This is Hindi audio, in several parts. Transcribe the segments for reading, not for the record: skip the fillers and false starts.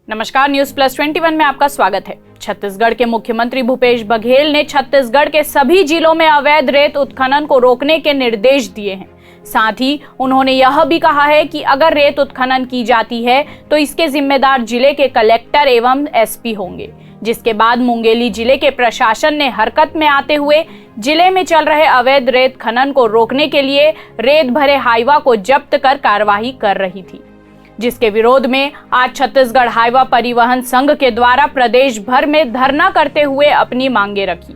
नमस्कार, न्यूज प्लस 21 में आपका स्वागत है। छत्तीसगढ़ के मुख्यमंत्री भूपेश बघेल ने छत्तीसगढ़ के सभी जिलों में अवैध रेत उत्खनन को रोकने के निर्देश दिए हैं। साथ ही उन्होंने यह भी कहा है कि अगर रेत उत्खनन की जाती है तो इसके जिम्मेदार जिले के कलेक्टर एवं एसपी होंगे। जिसके बाद मुंगेली जिले के प्रशासन ने हरकत में आते हुए जिले में चल रहे अवैध रेत खनन को रोकने के लिए रेत भरे हाईवा को जब्त कर कार्रवाई कर रही थी, जिसके विरोध में आज छत्तीसगढ़ हाईवा परिवहन संघ के द्वारा प्रदेश भर में धरना करते हुए अपनी मांगे रखी।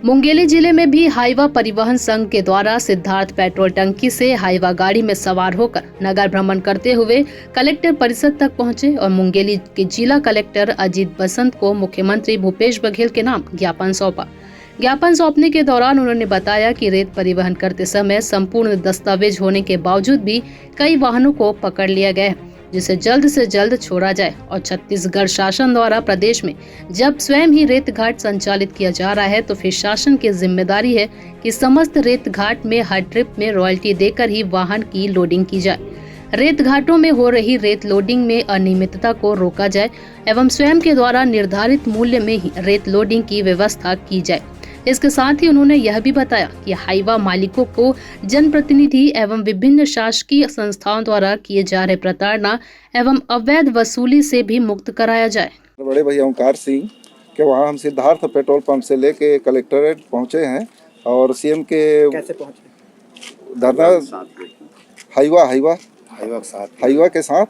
मुंगेली जिले में भी हाईवा परिवहन संघ के द्वारा सिद्धार्थ पेट्रोल टंकी से हाईवा गाड़ी में सवार होकर नगर भ्रमण करते हुए कलेक्टर परिषद तक पहुंचे और मुंगेली के जिला कलेक्टर अजीत बसंत को मुख्यमंत्री भूपेश बघेल के नाम ज्ञापन सौंपा। ज्ञापन सौंपने के दौरान उन्होंने बताया कि रेत परिवहन करते समय संपूर्ण दस्तावेज होने के बावजूद भी कई वाहनों को पकड़ लिया गया, जिसे जल्द से जल्द छोड़ा जाए और छत्तीसगढ़ शासन द्वारा प्रदेश में जब स्वयं ही रेत घाट संचालित किया जा रहा है तो फिर शासन की जिम्मेदारी है कि समस्त रेत घाट में हर ट्रिप में रॉयल्टी देकर ही वाहन की लोडिंग की जाए। रेत घाटों में हो रही रेत लोडिंग में अनियमितता को रोका जाए एवं स्वयं के द्वारा निर्धारित मूल्य में ही रेत लोडिंग की व्यवस्था की जाए। इसके साथ ही उन्होंने यह भी बताया कि हाईवा मालिकों को जनप्रतिनिधि एवं विभिन्न शासकीय संस्थाओं द्वारा किए जा रहे प्रताड़ना एवं अवैध वसूली से भी मुक्त कराया जाए। बड़े भैया ओंकार सिंह के वहाँ हम सिद्धार्थ पेट्रोल पंप से लेके कलेक्टरेट पहुँचे हैं और सीएम के कैसे पहुँचे? धरना हाईवा के साथ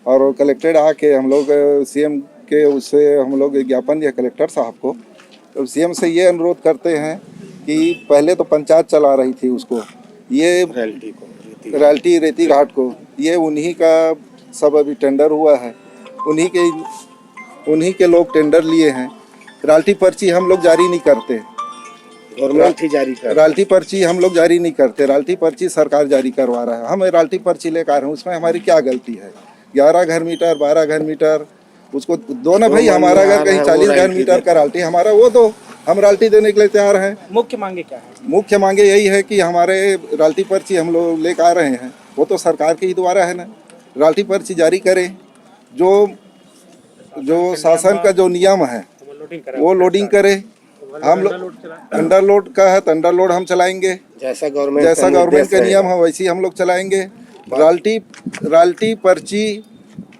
और कलेक्टरेट आके हम लोग सीएम के उससे हम लोग ज्ञापन दिया कलेक्टर साहब को। तो सीएम से ये अनुरोध करते हैं कि पहले तो पंचायत चला रही थी उसको, ये रॉयल्टी रेती घाट को, ये उन्हीं का सब अभी टेंडर हुआ है, उन्हीं के लोग टेंडर लिए हैं। रॉयल्टी पर्ची हम लोग जारी नहीं करते, रॉयल्टी पर्ची हम लोग जारी नहीं करते, रॉयल्टी पर्ची सरकार जारी करवा रहा है। हम रॉयल्टी पर्ची लेकर आ रहे हैं, उसमें हमारी क्या गलती है? 11 घर मीटर 12 घर मीटर उसको दो ना भाई, हमारा अगर कहीं 40 घर मीटर का रॉयल्टी हमारा वो दो, हम रॉयल्टी देने के लिए तैयार हैं। मुख्य मांगे क्या है? मुख्य मांगे यही है कि हमारे रॉयल्टी पर्ची हम लोग लेकर आ रहे हैं, वो तो सरकार के ही द्वारा है ना, रॉयल्टी पर्ची जारी करें। जो शासन का जो नियम है वो लोडिंग करे। हम लोग अंडर लोड का है तो अंडर लोड हम चलाएंगे, जैसा गवर्नमेंट का नियम है वैसे ही हम लोग चलाएंगे। रॉयल्टी पर्ची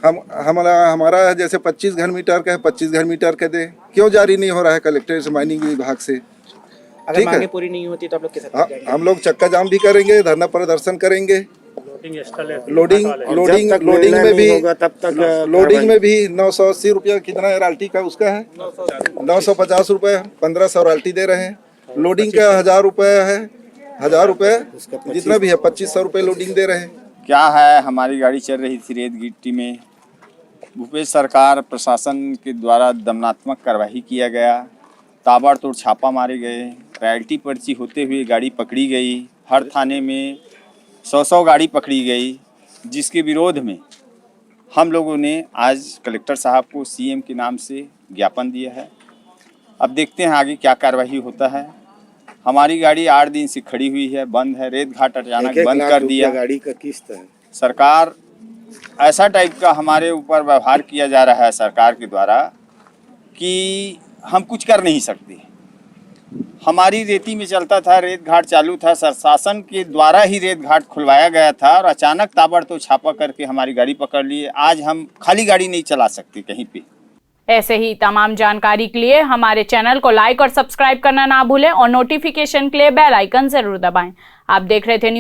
हमारा जैसे 25 घर मीटर का है, 25 घर मीटर के दे, क्यों जारी नहीं हो रहा है कलेक्टर से, माइनिंग विभाग से? अगर मांगे पूरी नहीं होती तो आप लोग किस तरह जाएंगे? हम लोग चक्का जाम भी करेंगे, धरना प्रदर्शन करेंगे। लोडिंग में भी 980 रुपया कितना है रॉयल्टी का, उसका है 950 रुपये, 1500 रॉयल्टी दे रहे हैं। लोडिंग का 1000 रुपये है, 1000 रुपये जितना भी है 2500 रुपये लोडिंग दे रहे हैं। क्या है, हमारी गाड़ी चल रही थी रेत गिट्टी में, भूपेश सरकार प्रशासन के द्वारा दमनात्मक कार्रवाई किया गया, ताबड़तोड़ छापा मारे गए, रॉयल्टी पर्ची होते हुए गाड़ी पकड़ी गई, हर थाने में 100 गाड़ी पकड़ी गई, जिसके विरोध में हम लोगों ने आज कलेक्टर साहब को सीएम के नाम से ज्ञापन दिया है। अब देखते हैं आगे क्या कार्रवाई होता है। हमारी गाड़ी 8 दिन से खड़ी हुई है, बंद है, रेत घाट अचानक बंद कर दिया। गाड़ी का किस्त है। सरकार ऐसा टाइप का हमारे ऊपर व्यवहार किया जा रहा है सरकार के द्वारा कि हम कुछ कर नहीं सकते। हमारी रेती में चलता था, रेत घाट चालू था, शासन के द्वारा ही रेत घाट खुलवाया गया था और अचानक ताबड़तोड़ छापा करके हमारी गाड़ी पकड़ लिए। आज हम खाली गाड़ी नहीं चला सकते कहीं पे। ऐसे ही तमाम जानकारी के लिए हमारे चैनल को लाइक और सब्सक्राइब करना ना भूलें और नोटिफिकेशन के लिए बेल आइकन जरूर दबाएं। आप देख रहे थे